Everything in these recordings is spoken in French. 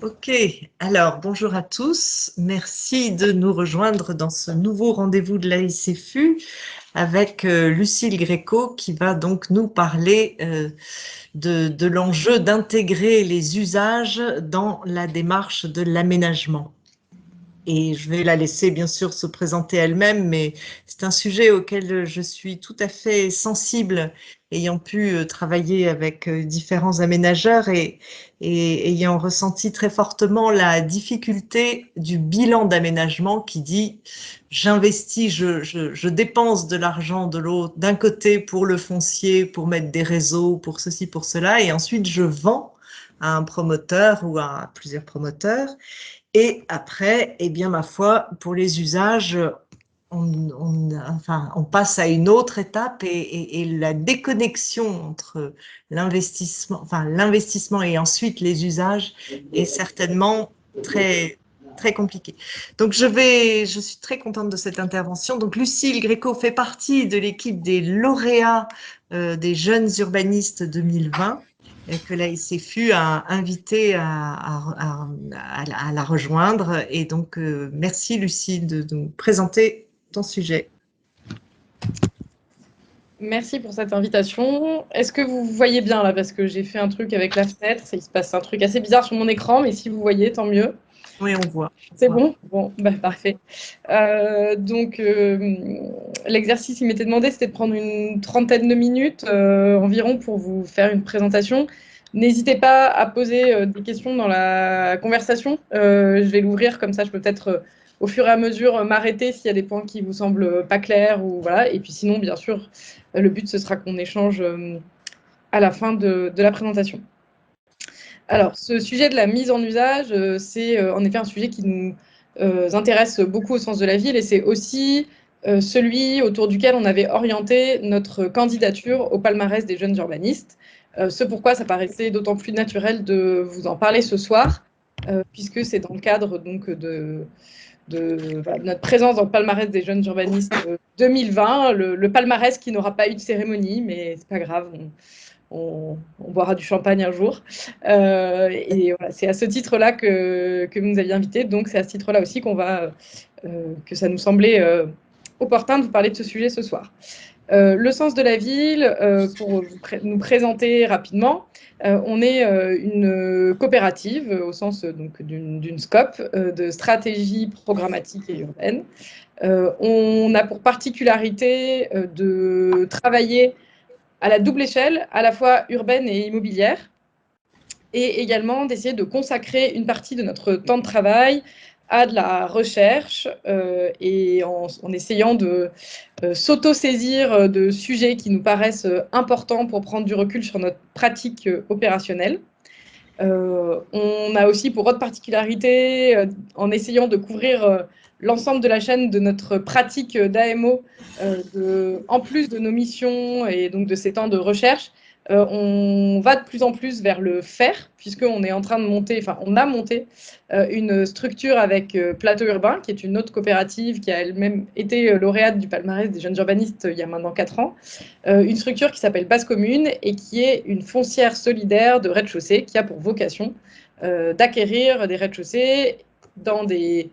Ok, alors bonjour à tous. Merci de nous rejoindre dans ce nouveau rendez-vous de l'AICFU avec Lucille Gréco qui va donc nous parler de l'enjeu d'intégrer les usages dans la démarche de l'aménagement. Et je vais la laisser bien sûr se présenter elle-même, mais c'est un sujet auquel je suis tout à fait sensible, ayant pu travailler avec différents aménageurs et ayant ressenti très fortement la difficulté du bilan d'aménagement qui dit j'investis, je dépense de l'argent de l'autre, d'un côté pour le foncier, pour mettre des réseaux, pour ceci, pour cela, et ensuite je vends à un promoteur ou à plusieurs promoteurs. Et après, eh bien, ma foi, pour les usages, on passe à une autre étape et la déconnexion entre l'investissement et ensuite les usages est certainement très, très compliquée. Donc, je suis très contente de cette intervention. Donc, Lucille Gréco fait partie de l'équipe des lauréats des jeunes urbanistes 2020 que la SFU a invité à la rejoindre. Et donc, merci Lucie de nous présenter ton sujet. Merci pour cette invitation. Est-ce que vous voyez bien là? Parce que j'ai fait un truc avec la fenêtre, il se passe un truc assez bizarre sur mon écran, mais si vous voyez, tant mieux. Oui, on voit. C'est bon? Bon, bah, parfait. Donc, l'exercice qui m'était demandé, c'était de prendre une trentaine de minutes environ pour vous faire une présentation. N'hésitez pas à poser des questions dans la conversation. Je vais l'ouvrir comme ça, je peux peut-être au fur et à mesure m'arrêter s'il y a des points qui vous semblent pas clairs ou voilà. Et puis sinon, bien sûr, le but ce sera qu'on échange à la fin de la présentation. Alors, ce sujet de la mise en usage, c'est en effet un sujet qui nous intéresse beaucoup au sens de la ville et c'est aussi celui autour duquel on avait orienté notre candidature au palmarès des jeunes urbanistes. Ce pourquoi ça paraissait d'autant plus naturel de vous en parler ce soir, puisque c'est dans le cadre donc, de notre présence dans le palmarès des jeunes urbanistes 2020, le palmarès qui n'aura pas eu de cérémonie, mais c'est pas grave, on boira du champagne un jour. Et voilà, c'est à ce titre-là que vous nous aviez invités. Donc, c'est à ce titre-là aussi que ça nous semblait opportun de vous parler de ce sujet ce soir. Le sens de la ville, pour nous présenter rapidement, on est une coopérative au sens donc d'une SCOP, de stratégie programmatique et urbaine. On a pour particularité de travailler à la double échelle, à la fois urbaine et immobilière, et également d'essayer de consacrer une partie de notre temps de travail à de la recherche et en essayant de s'auto-saisir de sujets qui nous paraissent importants pour prendre du recul sur notre pratique opérationnelle. On a aussi pour autre particularité, en essayant de couvrir l'ensemble de la chaîne de notre pratique d'AMO, en plus de nos missions et donc de ces temps de recherche, on va de plus en plus vers le faire, puisqu'on est en train de monter, enfin on a monté une structure avec Plateau Urbain, qui est une autre coopérative qui a elle-même été lauréate du palmarès des jeunes urbanistes il y a maintenant 4 ans, une structure qui s'appelle Base Commune et qui est une foncière solidaire de rez-de-chaussée qui a pour vocation d'acquérir des rez-de-chaussée dans des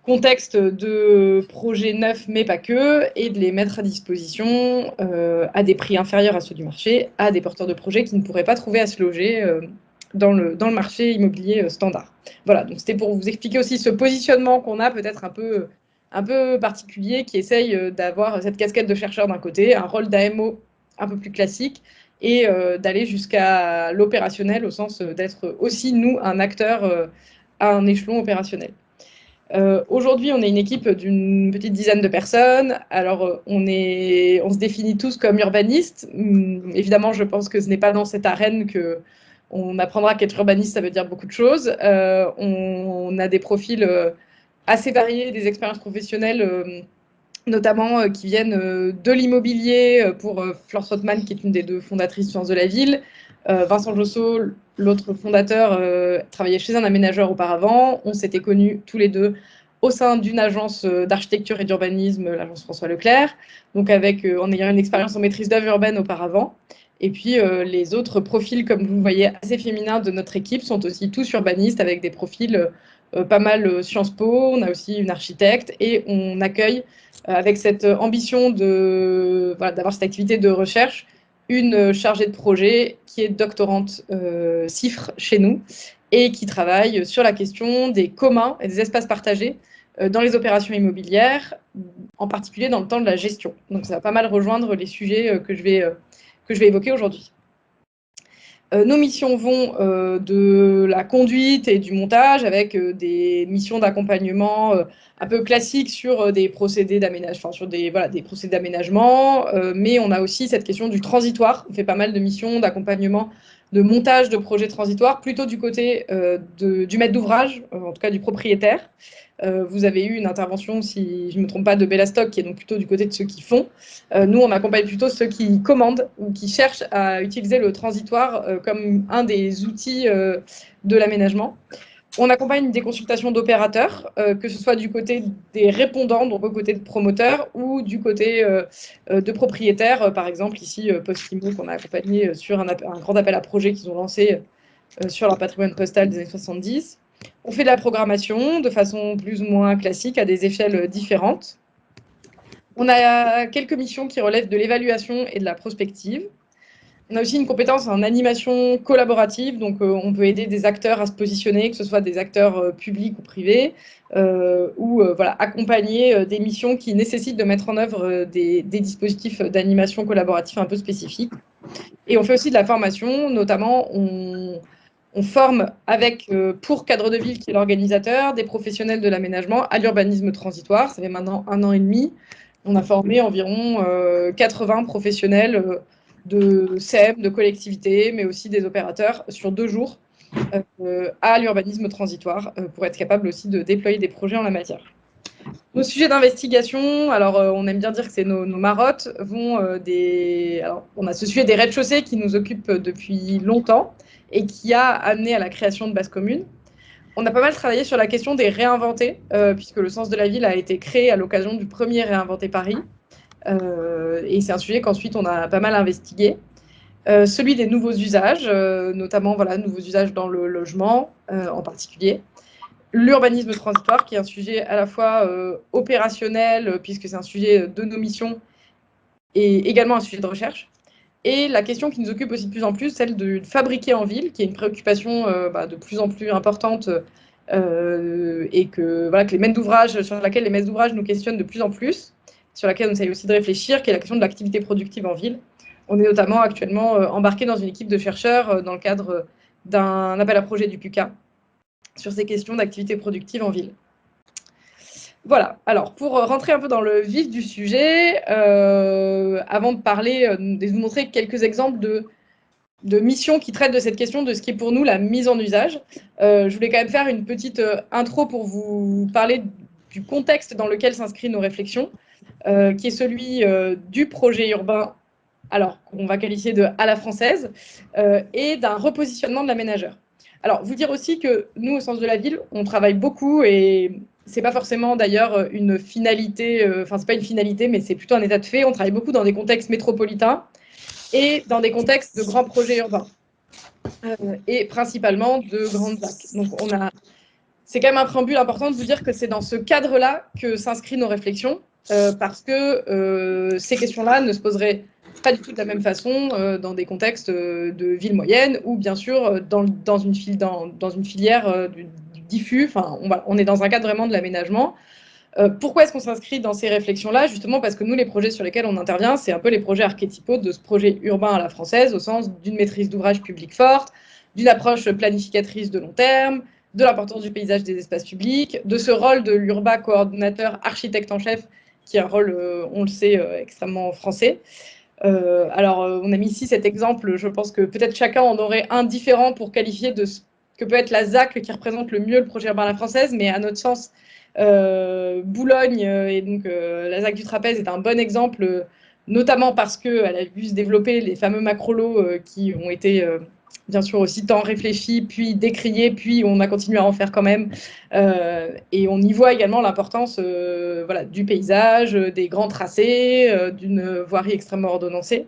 contexte de projets neufs, mais pas que, et de les mettre à disposition à des prix inférieurs à ceux du marché, à des porteurs de projets qui ne pourraient pas trouver à se loger dans le marché immobilier standard. Voilà, donc c'était pour vous expliquer aussi ce positionnement qu'on a peut-être un peu particulier, qui essaye d'avoir cette casquette de chercheur d'un côté, un rôle d'AMO un peu plus classique, et d'aller jusqu'à l'opérationnel au sens d'être aussi, nous, un acteur à un échelon opérationnel. Aujourd'hui, on est une équipe d'une petite dizaine de personnes. Alors, on se définit tous comme urbanistes. Évidemment, je pense que ce n'est pas dans cette arène qu'on apprendra qu'être urbaniste, ça veut dire beaucoup de choses. On a des profils assez variés, des expériences professionnelles, notamment qui viennent de l'immobilier pour Flore Strootman, qui est une des deux fondatrices Sciences de la Ville. Vincent Josso, l'autre fondateur, travaillait chez un aménageur auparavant. On s'était connus tous les deux au sein d'une agence d'architecture et d'urbanisme, l'agence François Leclerc, donc en ayant une expérience en maîtrise d'œuvre urbaine auparavant. Et puis, les autres profils, comme vous le voyez, assez féminins de notre équipe sont aussi tous urbanistes avec des profils pas mal Sciences Po. On a aussi une architecte et on accueille, avec cette ambition d'avoir cette activité de recherche, une chargée de projet qui est doctorante CIFRE chez nous et qui travaille sur la question des communs et des espaces partagés dans les opérations immobilières, en particulier dans le temps de la gestion. Donc ça va pas mal rejoindre les sujets que je vais évoquer aujourd'hui. Nos missions vont de la conduite et du montage avec des missions d'accompagnement un peu classiques sur des procédés d'aménagement, des procédés d'aménagement, mais on a aussi cette question du transitoire. On fait pas mal de missions d'accompagnement, de montage de projets transitoires, plutôt du côté du maître d'ouvrage, en tout cas du propriétaire. Vous avez eu une intervention, si je ne me trompe pas, de Bellastock, qui est donc plutôt du côté de ceux qui font. Nous, on accompagne plutôt ceux qui commandent ou qui cherchent à utiliser le transitoire comme un des outils de l'aménagement. On accompagne des consultations d'opérateurs, que ce soit du côté des répondants, donc au côté de promoteurs, ou du côté de propriétaires. Par exemple, ici, Postimo, qu'on a accompagné sur un grand appel à projet qu'ils ont lancé sur leur patrimoine postal des années 70. On fait de la programmation de façon plus ou moins classique à des échelles différentes. On a quelques missions qui relèvent de l'évaluation et de la prospective. On a aussi une compétence en animation collaborative, donc on peut aider des acteurs à se positionner, que ce soit des acteurs publics ou privés, ou accompagner des missions qui nécessitent de mettre en œuvre des dispositifs d'animation collaborative un peu spécifiques. Et on fait aussi de la formation, notamment on forme avec, pour Cadre de Ville, qui est l'organisateur, des professionnels de l'aménagement à l'urbanisme transitoire. Ça fait maintenant 1 an et demi. On a formé environ 80 professionnels de CEM, de collectivités, mais aussi des opérateurs sur 2 jours à l'urbanisme transitoire pour être capable aussi de déployer des projets en la matière. Nos sujets d'investigation, alors on aime bien dire que c'est nos marottes, vont Alors, on a ce sujet des rez-de-chaussée qui nous occupe depuis longtemps et qui a amené à la création de bases communes. On a pas mal travaillé sur la question des réinventés, puisque le sens de la ville a été créé à l'occasion du premier Réinventer Paris. Et c'est un sujet qu'ensuite on a pas mal investigué. Celui des nouveaux usages, notamment nouveaux usages dans le logement en particulier. L'urbanisme transitoire, qui est un sujet à la fois opérationnel, puisque c'est un sujet de nos missions, et également un sujet de recherche. Et la question qui nous occupe aussi de plus en plus, celle de fabriquer en ville, qui est une préoccupation de plus en plus importante et que les maîtres d'ouvrage, sur laquelle les maîtres d'ouvrage nous questionnent de plus en plus, sur laquelle on essaye aussi de réfléchir, qui est la question de l'activité productive en ville. On est notamment actuellement embarqué dans une équipe de chercheurs dans le cadre d'un appel à projet du PUCA sur ces questions d'activité productive en ville. Voilà, alors pour rentrer un peu dans le vif du sujet, avant de parler, de vous montrer quelques exemples de missions qui traitent de cette question de ce qui est pour nous la mise en usage, je voulais quand même faire une petite intro pour vous parler du contexte dans lequel s'inscrivent nos réflexions, qui est celui du projet urbain, alors qu'on va qualifier de à la française, et d'un repositionnement de l'aménageur. Alors, vous dire aussi que nous, au Sens de la Ville, on travaille beaucoup et c'est pas forcément d'ailleurs une finalité, c'est pas une finalité, mais c'est plutôt un état de fait. On travaille beaucoup dans des contextes métropolitains et dans des contextes de grands projets urbains et principalement de grandes ZAC. Donc, c'est quand même un préambule important de vous dire que c'est dans ce cadre-là que s'inscrivent nos réflexions parce que ces questions-là ne se poseraient pas du tout de la même façon dans des contextes de villes moyennes ou bien sûr dans une filière du diffus. Enfin, on est dans un cadre vraiment de l'aménagement. Pourquoi est-ce qu'on s'inscrit dans ces réflexions-là? Justement parce que nous, les projets sur lesquels on intervient, c'est un peu les projets archétypaux de ce projet urbain à la française, au sens d'une maîtrise d'ouvrage public forte, d'une approche planificatrice de long terme, de l'importance du paysage des espaces publics, de ce rôle de l'urba coordinateur architecte en chef, qui est un rôle, on le sait, extrêmement français. Alors, on a mis ici cet exemple, je pense que peut-être chacun en aurait un différent pour qualifier de ce que peut être la ZAC qui représente le mieux le projet urbain à la française, mais à notre sens, Boulogne et donc la ZAC du Trapèze est un bon exemple, notamment parce qu'elle a vu se développer les fameux macro-lots qui ont été bien sûr aussi tant réfléchis, puis décriés, puis on a continué à en faire quand même. Et on y voit également l'importance du paysage, des grands tracés, d'une voirie extrêmement ordonnancée.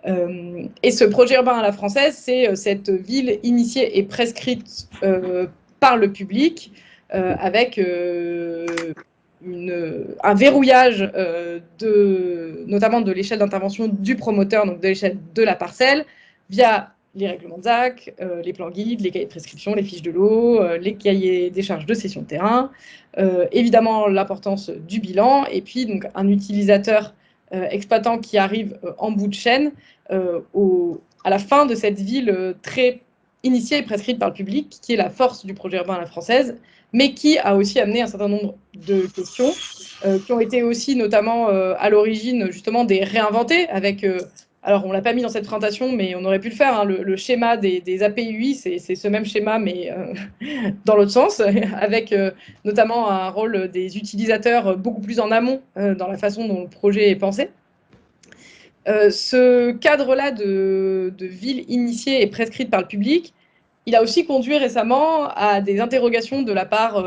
Et ce projet urbain à la française, c'est cette ville initiée et prescrite par le public, avec un verrouillage notamment de l'échelle d'intervention du promoteur, donc de l'échelle de la parcelle, via les règlements de ZAC, les plans guides, les cahiers de prescription, les fiches de l'eau, les cahiers des charges de cession de terrain, évidemment l'importance du bilan, et puis donc un utilisateur exploitant qui arrive en bout de chaîne à la fin de cette ville très initiée et prescrite par le public, qui est la force du projet urbain à la française, mais qui a aussi amené un certain nombre de questions qui ont été aussi notamment à l'origine justement des réinventés avec alors, on ne l'a pas mis dans cette présentation, mais on aurait pu le faire. Hein, le schéma des API, c'est ce même schéma, mais dans l'autre sens, avec notamment un rôle des utilisateurs beaucoup plus en amont dans la façon dont le projet est pensé. Ce cadre-là de ville initiée et prescrite par le public, il a aussi conduit récemment à des interrogations de la part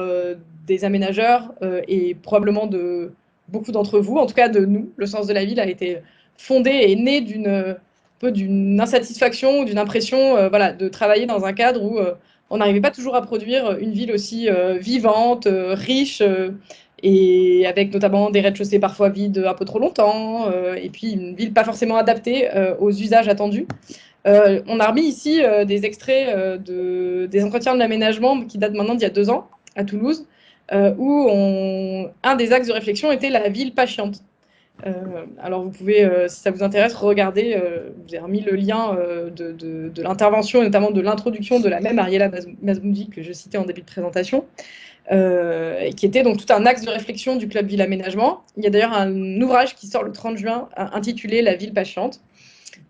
des aménageurs et probablement de beaucoup d'entre vous, en tout cas de nous. Le sens de la ville a été fondé et né d'une insatisfaction ou d'une impression voilà, de travailler dans un cadre où on n'arrivait pas toujours à produire une ville aussi vivante, riche, et avec notamment des rez-de-chaussée parfois vides un peu trop longtemps, et puis une ville pas forcément adaptée aux usages attendus. On a remis ici des extraits des entretiens de l'aménagement qui datent maintenant d'il y a 2 ans à Toulouse, où un des axes de réflexion était la ville pas chiante. Alors vous pouvez, si ça vous intéresse, regarder, j'ai remis le lien de l'intervention et notamment de l'introduction de la même Ariela Mazmoudi que je citais en début de présentation, qui était donc tout un axe de réflexion du Club Ville Aménagement. Il y a d'ailleurs un ouvrage qui sort le 30 juin intitulé La ville pas chiante,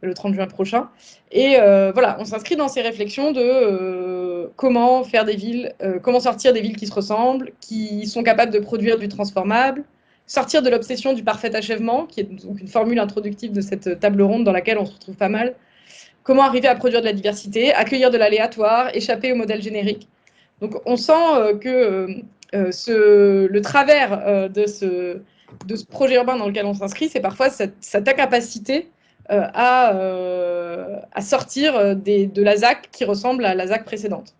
le 30 juin prochain. Et voilà, on s'inscrit dans ces réflexions de comment faire des villes, comment sortir des villes qui se ressemblent, qui sont capables de produire du transformable, sortir de l'obsession du parfait achèvement, qui est donc une formule introductive de cette table ronde dans laquelle on se retrouve pas mal. Comment arriver à produire de la diversité, accueillir de l'aléatoire, échapper au modèle générique. Donc on sent que le travers de ce projet urbain dans lequel on s'inscrit, c'est parfois cette incapacité à sortir de la ZAC qui ressemble à la ZAC précédente.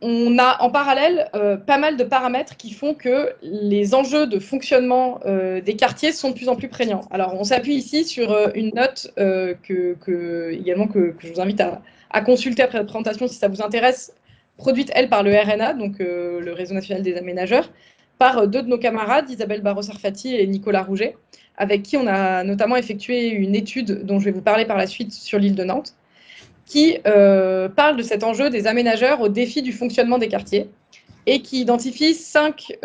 On a en parallèle pas mal de paramètres qui font que les enjeux de fonctionnement des quartiers sont de plus en plus prégnants. Alors, on s'appuie ici sur une note également que je vous invite à consulter après la présentation si ça vous intéresse, produite, elle, par le RNA, donc le Réseau national des aménageurs, par 2 de nos camarades, Isabelle Barros-Sarfati et Nicolas Rouget, avec qui on a notamment effectué une étude dont je vais vous parler par la suite sur l'île de Nantes, qui parle de cet enjeu des aménageurs au défi du fonctionnement des quartiers et qui identifie 5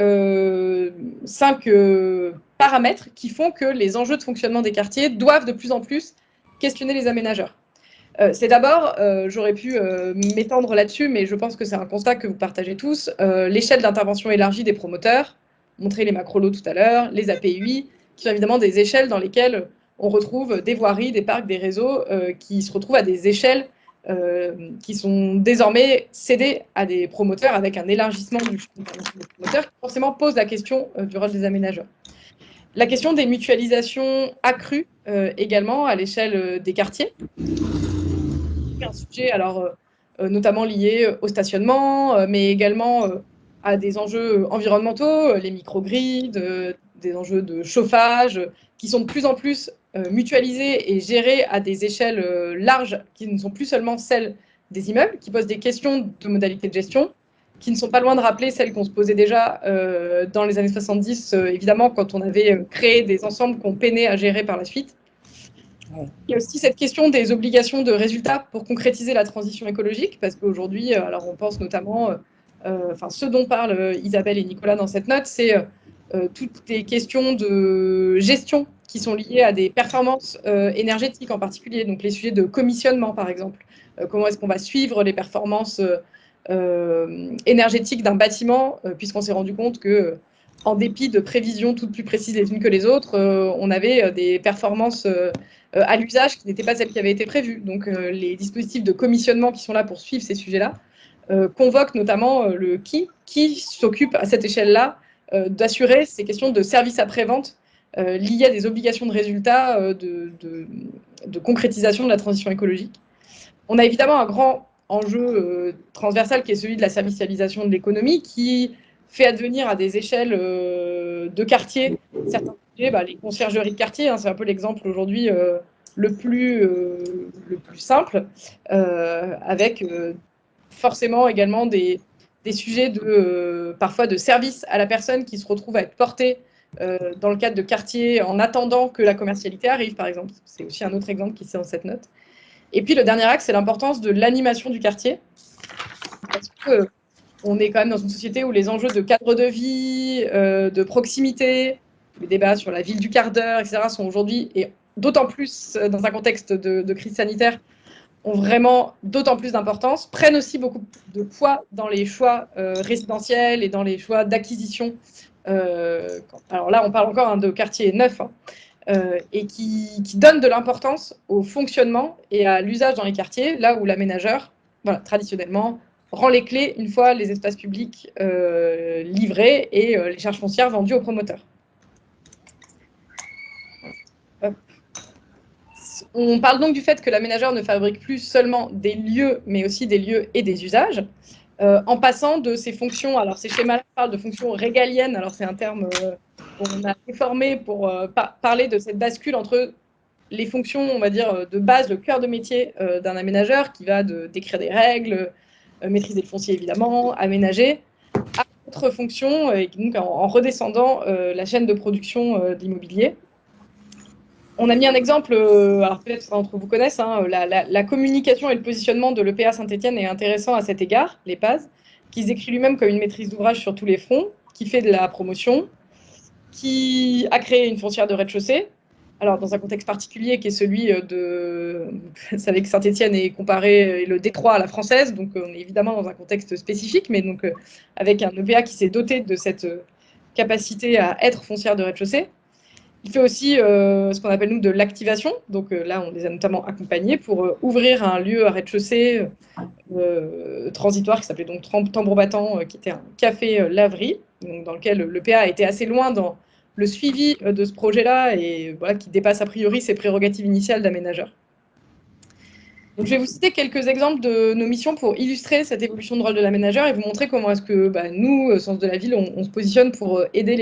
paramètres qui font que les enjeux de fonctionnement des quartiers doivent de plus en plus questionner les aménageurs. C'est d'abord, j'aurais pu m'étendre là-dessus, mais je pense que c'est un constat que vous partagez tous, l'échelle d'intervention élargie des promoteurs, montrer les macrolots tout à l'heure, les API, qui sont évidemment des échelles dans lesquelles on retrouve des voiries, des parcs, des réseaux qui se retrouvent à des échelles qui sont désormais cédées à des promoteurs avec un élargissement du champ d'intervention des promoteurs qui forcément pose la question du rôle des aménageurs. La question des mutualisations accrues également à l'échelle des quartiers. Un sujet alors notamment lié au stationnement, mais également à des enjeux environnementaux, les microgrids, des enjeux de chauffage, qui sont de plus en plus mutualisés et gérés à des échelles larges, qui ne sont plus seulement celles des immeubles, qui posent des questions de modalités de gestion, qui ne sont pas loin de rappeler celles qu'on se posait déjà dans les années 70, évidemment, quand on avait créé des ensembles qu'on peinait à gérer par la suite. Il y a aussi cette question des obligations de résultats pour concrétiser la transition écologique, parce qu'aujourd'hui, alors on pense notamment, ce dont parlent Isabelle et Nicolas dans cette note, c'est toutes les questions de gestion qui sont liées à des performances énergétiques en particulier, donc les sujets de commissionnement par exemple. Comment est-ce qu'on va suivre les performances énergétiques d'un bâtiment, puisqu'on s'est rendu compte que en dépit de prévisions toutes plus précises les unes que les autres, on avait des performances à l'usage qui n'étaient pas celles qui avaient été prévues. Donc les dispositifs de commissionnement qui sont là pour suivre ces sujets-là convoquent notamment le qui s'occupe à cette échelle-là d'assurer ces questions de service après-vente liées à des obligations de résultats de concrétisation de la transition écologique. On a évidemment un grand enjeu transversal qui est celui de la servicialisation de l'économie, qui fait advenir à des échelles de quartier certains sujets, les conciergeries de quartier, hein, c'est un peu l'exemple aujourd'hui le plus simple, avec forcément également des sujets parfois de service à la personne qui se retrouvent à être portés dans le cadre de quartiers en attendant que la commercialité arrive, par exemple. C'est aussi un autre exemple qui est dans cette note. Et puis le dernier axe, c'est l'importance de l'animation du quartier. Parce qu'on est quand même dans une société où les enjeux de cadre de vie, de proximité, les débats sur la ville du quart d'heure, etc., sont aujourd'hui, et d'autant plus dans un contexte de crise sanitaire, ont vraiment d'autant plus d'importance, prennent aussi beaucoup de poids dans les choix résidentiels et dans les choix d'acquisition. Alors là, on parle encore de quartiers neufs, et qui donne de l'importance au fonctionnement et à l'usage dans les quartiers, là où l'aménageur, traditionnellement, rend les clés une fois les espaces publics livrés et les charges foncières vendues aux promoteurs. On parle donc du fait que l'aménageur ne fabrique plus seulement des lieux, mais aussi des lieux et des usages, en passant de ces fonctions, alors ces schémas-là parlent de fonctions régaliennes, alors c'est un terme qu'on a déformé pour parler de cette bascule entre les fonctions, on va dire, de base, le cœur de métier d'un aménageur, qui va d'écrire des règles, maîtriser le foncier évidemment, aménager, à d'autres fonctions, et donc en redescendant la chaîne de production d'immobilier. On a mis un exemple, alors peut-être certains d'entre vous connaissent, hein, la communication et le positionnement de l'EPA Saint-Étienne est intéressant à cet égard, l'EPAS, qui se décrit lui-même comme une maîtrise d'ouvrage sur tous les fronts, qui fait de la promotion, qui a créé une foncière de rez-de-chaussée, alors dans un contexte particulier qui est celui de... Vous savez que Saint-Étienne est comparé le Détroit à la française, donc on est évidemment dans un contexte spécifique, mais donc avec un EPA qui s'est doté de cette capacité à être foncière de rez-de-chaussée. Il fait aussi ce qu'on appelle nous de l'activation. Donc là, on les a notamment accompagnés pour ouvrir un lieu à rez-de-chaussée transitoire qui s'appelait donc Tambour Battant, qui était un café laverie, donc dans lequel le PA a été assez loin dans le suivi de ce projet-là et voilà, qui dépasse a priori ses prérogatives initiales d'aménageur. Donc, je vais vous citer quelques exemples de nos missions pour illustrer cette évolution de rôle de l'aménageur et vous montrer comment est-ce que nous, Sens de la Ville, on se positionne pour aider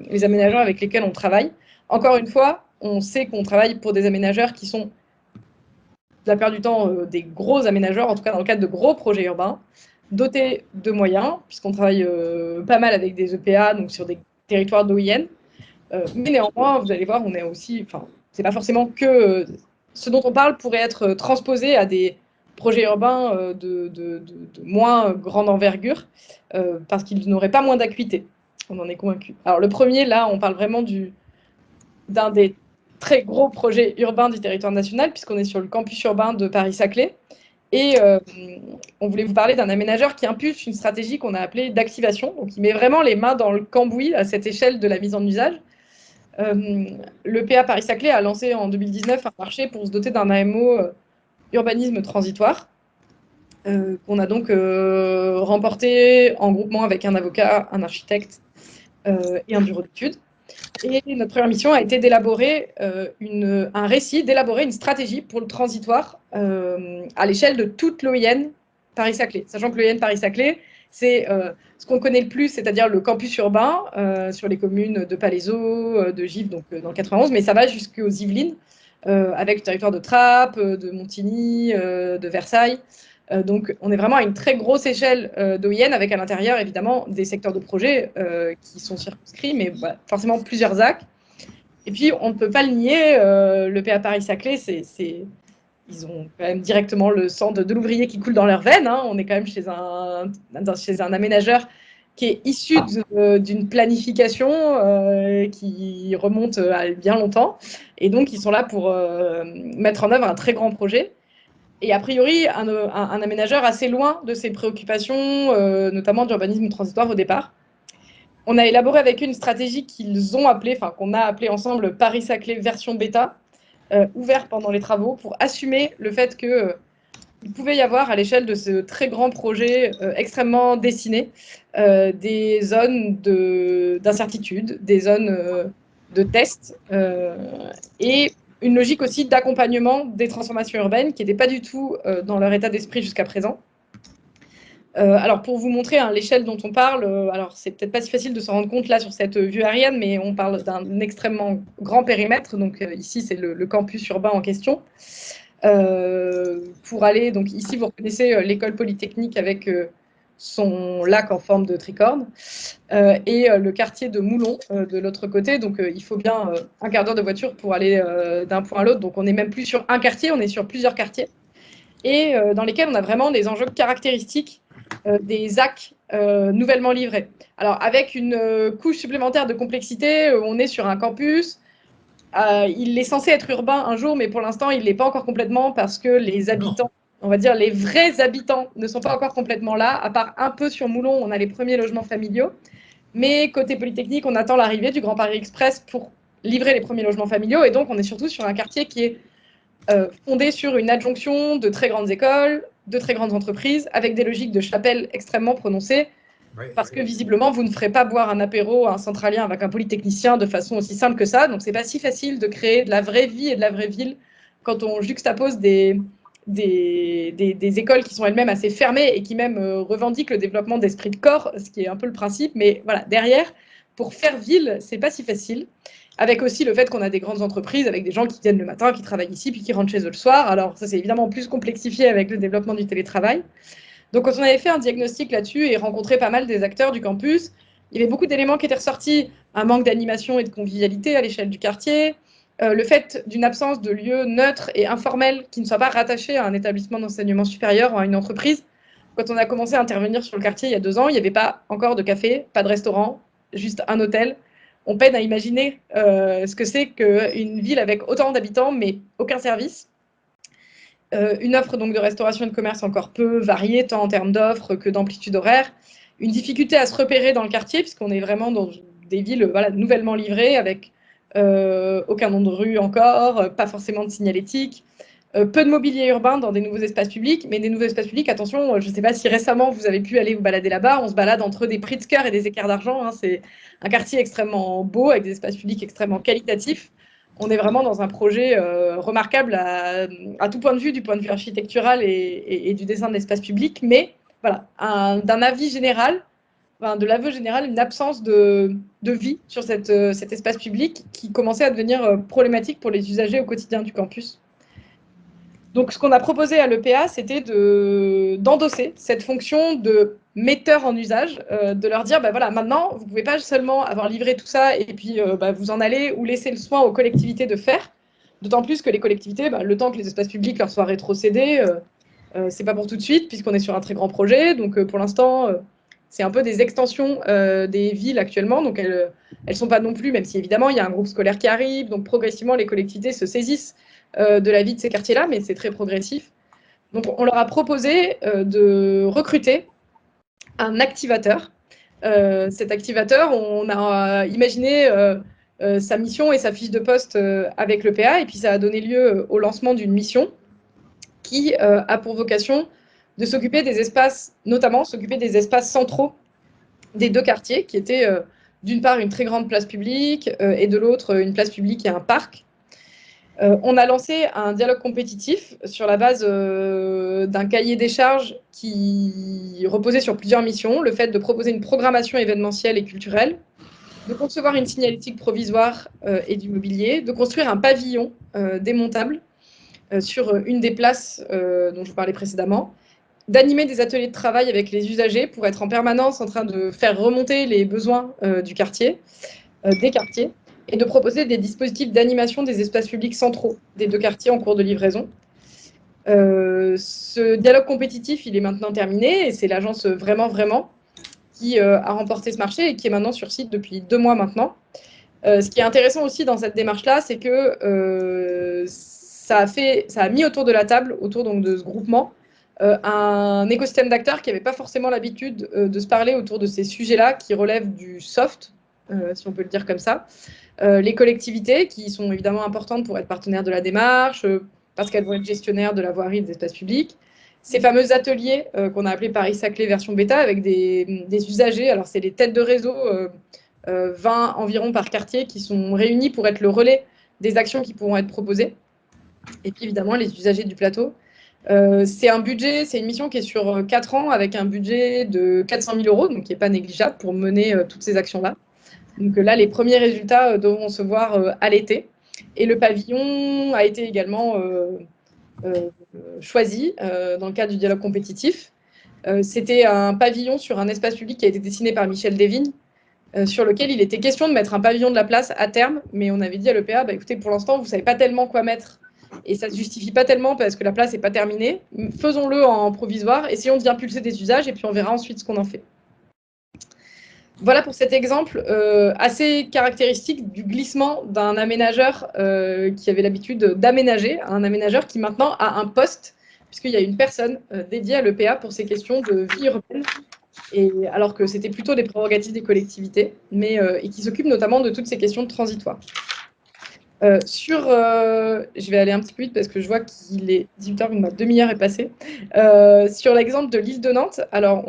les aménageurs avec lesquels on travaille. Encore une fois, on sait qu'on travaille pour des aménageurs qui sont, la plupart du temps, des gros aménageurs, en tout cas dans le cadre de gros projets urbains, dotés de moyens, puisqu'on travaille pas mal avec des EPA, donc sur des territoires d'OIN. Mais néanmoins, vous allez voir, on est aussi, enfin, c'est pas forcément que ce dont on parle pourrait être transposé à des projets urbains de moins grande envergure, parce qu'ils n'auraient pas moins d'acuité. On en est convaincu. Alors le premier, là, on parle vraiment d'un des très gros projets urbains du territoire national, puisqu'on est sur le campus urbain de Paris-Saclay. Et on voulait vous parler d'un aménageur qui impulse une stratégie qu'on a appelée d'activation. Donc, il met vraiment les mains dans le cambouis à cette échelle de la mise en usage. Le PA Paris-Saclay a lancé en 2019 un marché pour se doter d'un AMO urbanisme transitoire, qu'on a donc remporté en groupement avec un avocat, un architecte et un bureau d'études. Et notre première mission a été d'élaborer un récit, d'élaborer une stratégie pour le transitoire à l'échelle de toute l'OIN Paris-Saclay. Sachant que l'OIN Paris-Saclay, c'est ce qu'on connaît le plus, c'est-à-dire le campus urbain sur les communes de Palaiseau, de Givre, donc dans le 91, mais ça va jusqu'aux Yvelines, avec le territoire de Trappes, de Montigny, de Versailles. Donc, on est vraiment à une très grosse échelle d'OIN, avec à l'intérieur, évidemment, des secteurs de projet qui sont circonscrits, mais forcément plusieurs actes. Et puis, on ne peut pas le nier, le PA Paris-Saclay, ils ont quand même directement le sang de l'ouvrier qui coule dans leurs veines. Hein. On est quand même chez un aménageur qui est issu d'une planification qui remonte à bien longtemps. Et donc, ils sont là pour mettre en œuvre un très grand projet. Et a priori, un aménageur assez loin de ses préoccupations, notamment d'urbanisme transitoire au départ. On a élaboré avec eux une stratégie qu'on a appelée ensemble Paris-Saclay version bêta, ouvert pendant les travaux, pour assumer le fait qu'il pouvait y avoir, à l'échelle de ce très grand projet extrêmement dessiné, des zones d'incertitude, des zones de test et une logique aussi d'accompagnement des transformations urbaines qui n'étaient pas du tout dans leur état d'esprit jusqu'à présent. Alors, pour vous montrer l'échelle dont on parle, alors c'est peut-être pas si facile de s'en rendre compte là sur cette vue aérienne, mais on parle d'un extrêmement grand périmètre. Donc, ici, c'est le campus urbain en question. Pour aller, donc ici, vous reconnaissez l'école polytechnique avec son lac en forme de tricorne et le quartier de Moulon de l'autre côté. Donc, il faut bien un quart d'heure de voiture pour aller d'un point à l'autre. Donc, on n'est même plus sur un quartier, on est sur plusieurs quartiers et dans lesquels on a vraiment des enjeux caractéristiques des ZAC nouvellement livrés. Alors, avec une couche supplémentaire de complexité, on est sur un campus. Il est censé être urbain un jour, mais pour l'instant, il ne l'est pas encore complètement parce que les habitants, on va dire les vrais habitants, ne sont pas encore complètement là. À part un peu sur Moulon, on a les premiers logements familiaux. Mais côté Polytechnique, on attend l'arrivée du Grand Paris Express pour livrer les premiers logements familiaux. Et donc, on est surtout sur un quartier qui est fondé sur une adjonction de très grandes écoles, de très grandes entreprises, avec des logiques de chapelle extrêmement prononcées, parce que visiblement, vous ne ferez pas boire un apéro à un centralien avec un polytechnicien de façon aussi simple que ça. Donc, c'est pas si facile de créer de la vraie vie et de la vraie ville quand on juxtapose des écoles qui sont elles-mêmes assez fermées et qui même revendiquent le développement d'esprit de corps, ce qui est un peu le principe. Mais voilà, derrière, pour faire ville, c'est pas si facile. Avec aussi le fait qu'on a des grandes entreprises, avec des gens qui viennent le matin, qui travaillent ici, puis qui rentrent chez eux le soir. Alors ça, c'est évidemment plus complexifié avec le développement du télétravail. Donc quand on avait fait un diagnostic là-dessus et rencontré pas mal des acteurs du campus, il y avait beaucoup d'éléments qui étaient ressortis. Un manque d'animation et de convivialité à l'échelle du quartier, le fait d'une absence de lieux neutres et informels qui ne soient pas rattachés à un établissement d'enseignement supérieur ou à une entreprise. Quand on a commencé à intervenir sur le quartier il y a 2 ans, il n'y avait pas encore de café, pas de restaurant, juste un hôtel. On peine à imaginer ce que c'est qu'une ville avec autant d'habitants mais aucun service. Une offre donc de restauration et de commerce encore peu variée, tant en termes d'offres que d'amplitude horaire. Une difficulté à se repérer dans le quartier, puisqu'on est vraiment dans des villes voilà, nouvellement livrées, avec aucun nom de rue encore, pas forcément de signalétique, peu de mobilier urbain dans des nouveaux espaces publics, mais des nouveaux espaces publics, attention, je ne sais pas si récemment vous avez pu aller vous balader là-bas, on se balade entre des prix de cœur et des écarts d'argent, hein, c'est un quartier extrêmement beau, avec des espaces publics extrêmement qualitatifs. On est vraiment dans un projet remarquable à tout point de vue, du point de vue architectural et du dessin de l'espace public, mais voilà, d'un avis général, enfin, de l'aveu général, une absence de vie sur cet espace public qui commençait à devenir problématique pour les usagers au quotidien du campus. Donc, ce qu'on a proposé à l'EPA, c'était d'endosser cette fonction de metteur en usage, de leur dire, bah, voilà, maintenant, vous ne pouvez pas seulement avoir livré tout ça et puis bah, vous en allez ou laisser le soin aux collectivités de faire, d'autant plus que les collectivités, bah, le temps que les espaces publics leur soient rétrocédés, c'est pas pour tout de suite, puisqu'on est sur un très grand projet. Donc, pour l'instant, c'est un peu des extensions des villes actuellement. Donc, elles ne sont pas non plus, même si évidemment, il y a un groupe scolaire qui arrive. Donc, progressivement, les collectivités se saisissent de la vie de ces quartiers-là, mais c'est très progressif. Donc, on leur a proposé de recruter un activateur. Cet activateur, on a imaginé sa mission et sa fiche de poste avec l'EPA, et puis ça a donné lieu au lancement d'une mission qui a pour vocation de s'occuper des espaces, notamment s'occuper des espaces centraux des 2 quartiers, qui étaient d'une part une très grande place publique et de l'autre une place publique et un parc. On a lancé un dialogue compétitif sur la base d'un cahier des charges qui reposait sur plusieurs missions. Le fait de proposer une programmation événementielle et culturelle, de concevoir une signalétique provisoire et du mobilier, de construire un pavillon démontable sur une des places dont je vous parlais précédemment, d'animer des ateliers de travail avec les usagers pour être en permanence en train de faire remonter les besoins du quartier, des quartiers, et de proposer des dispositifs d'animation des espaces publics centraux des 2 quartiers en cours de livraison. Ce dialogue compétitif, il est maintenant terminé, et c'est l'agence Vraiment qui a remporté ce marché et qui est maintenant sur site depuis 2 mois maintenant. Ce qui est intéressant aussi dans cette démarche-là, c'est que ça a mis autour de la table, autour donc de ce groupement, un écosystème d'acteurs qui n'avaient pas forcément l'habitude de se parler autour de ces sujets-là qui relèvent du soft, si on peut le dire comme ça. Les collectivités, qui sont évidemment importantes pour être partenaires de la démarche, parce qu'elles vont être gestionnaires de la voirie des espaces publics. Ces fameux ateliers qu'on a appelés Paris-Saclay version bêta, avec des usagers, alors c'est les têtes de réseau 20 environ par quartier, qui sont réunis pour être le relais des actions qui pourront être proposées. Et puis évidemment, les usagers du plateau. C'est une mission qui est sur 4 ans avec un budget de 400 000 euros, donc qui n'est pas négligeable pour mener toutes ces actions-là. Donc là, les premiers résultats devront se voir à l'été. Et le pavillon a été également choisi dans le cadre du dialogue compétitif. C'était un pavillon sur un espace public qui a été dessiné par Michel Desvignes, sur lequel il était question de mettre un pavillon de la place à terme, mais on avait dit à l'EPA, écoutez, pour l'instant, vous ne savez pas tellement quoi mettre, et ça ne se justifie pas tellement parce que la place n'est pas terminée. Faisons-le en provisoire, essayons d'y impulser des usages, et puis on verra ensuite ce qu'on en fait. Voilà pour cet exemple assez caractéristique du glissement d'un aménageur qui avait l'habitude d'aménager, un aménageur qui maintenant a un poste, puisqu'il y a une personne dédiée à l'EPA pour ces questions de vie urbaine, et, alors que c'était plutôt des prérogatives des collectivités, et qui s'occupe notamment de toutes ces questions transitoires. Je vais aller un petit peu vite parce que je vois qu'il est 18h, ma demi-heure est passée. Sur l'exemple de l'île de Nantes, alors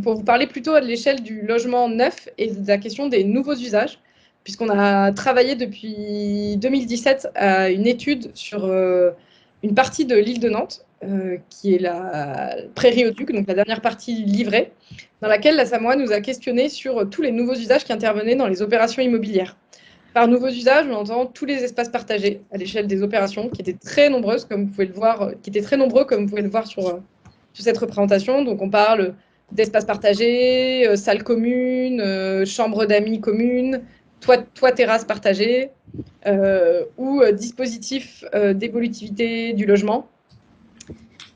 pour vous parler plutôt à l'échelle du logement neuf et de la question des nouveaux usages, puisqu'on a travaillé depuis 2017 à une étude sur une partie de l'île de Nantes, qui est la Prairie au Duc, donc la dernière partie livrée, dans laquelle la Samoa nous a questionné sur tous les nouveaux usages qui intervenaient dans les opérations immobilières. Par nouveaux usages, on entend tous les espaces partagés à l'échelle des opérations, qui étaient très nombreuses, comme vous pouvez le voir, sur cette représentation. Donc, on parle d'espaces partagés, salles communes, chambres d'amis communes, toit terrasse partagée, ou dispositifs d'évolutivité du logement.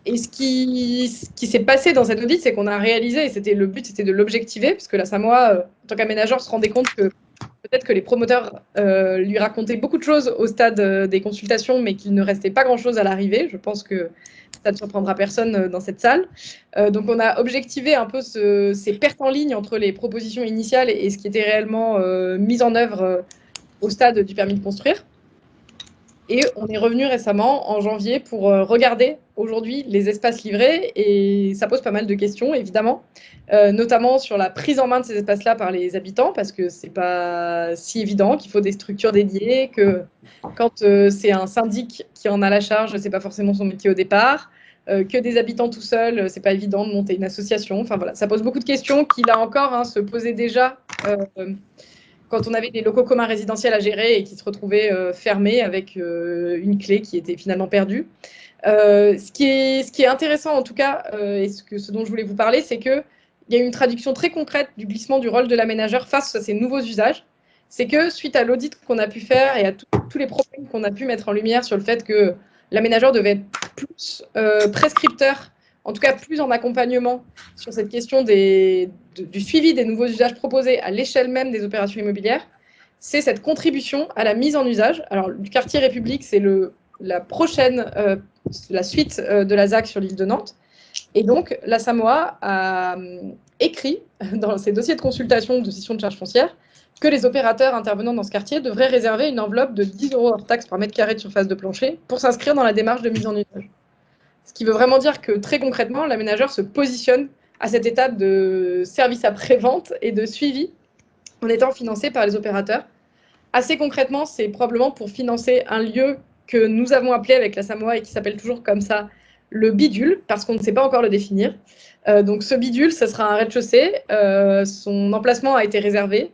Et ce qui s'est passé dans cette audit, c'est qu'on a réalisé, et le but, c'était de l'objectiver, parce que la Samoa, en tant qu'aménageur, se rendait compte que peut-être que les promoteurs lui racontaient beaucoup de choses au stade des consultations, mais qu'il ne restait pas grand-chose à l'arrivée. Je pense que ça ne surprendra personne dans cette salle. Donc on a objectivé un peu ces pertes en ligne entre les propositions initiales et ce qui était réellement mis en œuvre au stade du permis de construire. Et on est revenu récemment, en janvier, pour regarder aujourd'hui les espaces livrés. Et ça pose pas mal de questions, évidemment, notamment sur la prise en main de ces espaces-là par les habitants, parce que c'est pas si évident, qu'il faut des structures dédiées, que quand c'est un syndic qui en a la charge, c'est pas forcément son métier au départ, que des habitants tout seuls, c'est pas évident de monter une association. Enfin voilà, ça pose beaucoup de questions qui, là encore, se posaient déjà quand on avait des locaux communs résidentiels à gérer et qui se retrouvaient fermés avec une clé qui était finalement perdue. Ce qui est intéressant en tout cas, et ce dont je voulais vous parler, c'est qu'il y a une traduction très concrète du glissement du rôle de l'aménageur face à ces nouveaux usages. C'est que suite à l'audit qu'on a pu faire et à tous les problèmes qu'on a pu mettre en lumière sur le fait que l'aménageur devait être plus prescripteur, en tout cas plus en accompagnement sur cette question du suivi des nouveaux usages proposés à l'échelle même des opérations immobilières, c'est cette contribution à la mise en usage. Alors, le quartier République, c'est la suite de la ZAC sur l'île de Nantes. Et donc, la Samoa a écrit dans ses dossiers de consultation de cession de charges foncières que les opérateurs intervenant dans ce quartier devraient réserver une enveloppe de 10 € hors taxe par mètre carré de surface de plancher pour s'inscrire dans la démarche de mise en usage. Ce qui veut vraiment dire que très concrètement, l'aménageur se positionne à cette étape de service après-vente et de suivi en étant financé par les opérateurs. Assez concrètement, c'est probablement pour financer un lieu que nous avons appelé avec la Samoa et qui s'appelle toujours comme ça le bidule, parce qu'on ne sait pas encore le définir. Donc ce bidule, ça sera un rez-de-chaussée. Son emplacement a été réservé.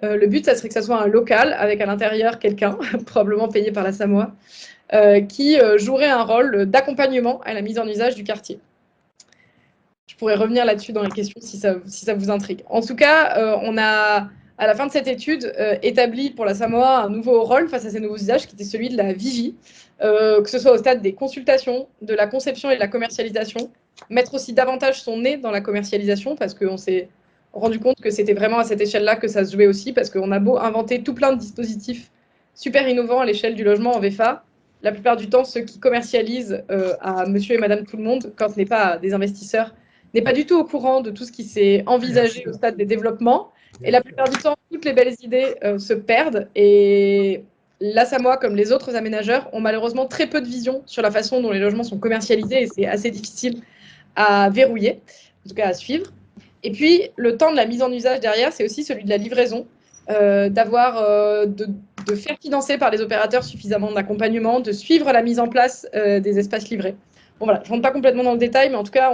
Le but, ça serait que ça soit un local avec à l'intérieur quelqu'un, probablement payé par la Samoa, qui jouerait un rôle d'accompagnement à la mise en usage du quartier. Je pourrais revenir là-dessus dans les questions si ça vous intrigue. En tout cas, on a, à la fin de cette étude, établi pour la Samoa un nouveau rôle face à ces nouveaux usages qui était celui de la vigie, que ce soit au stade des consultations, de la conception et de la commercialisation, mettre aussi davantage son nez dans la commercialisation parce qu'on s'est rendu compte que c'était vraiment à cette échelle-là que ça se jouait aussi parce qu'on a beau inventer tout plein de dispositifs super innovants à l'échelle du logement en VFA, la plupart du temps, ceux qui commercialisent à monsieur et madame tout le monde, quand ce n'est pas des investisseurs, n'est pas du tout au courant de tout ce qui s'est envisagé au stade des développements. Et la plupart du temps, toutes les belles idées se perdent. Et la Samoa, comme les autres aménageurs, ont malheureusement très peu de vision sur la façon dont les logements sont commercialisés. Et c'est assez difficile à verrouiller, en tout cas à suivre. Et puis, le temps de la mise en usage derrière, c'est aussi celui de la livraison. de faire financer par les opérateurs suffisamment d'accompagnement, de suivre la mise en place des espaces livrés. Bon, voilà, je ne rentre pas complètement dans le détail, mais en tout cas,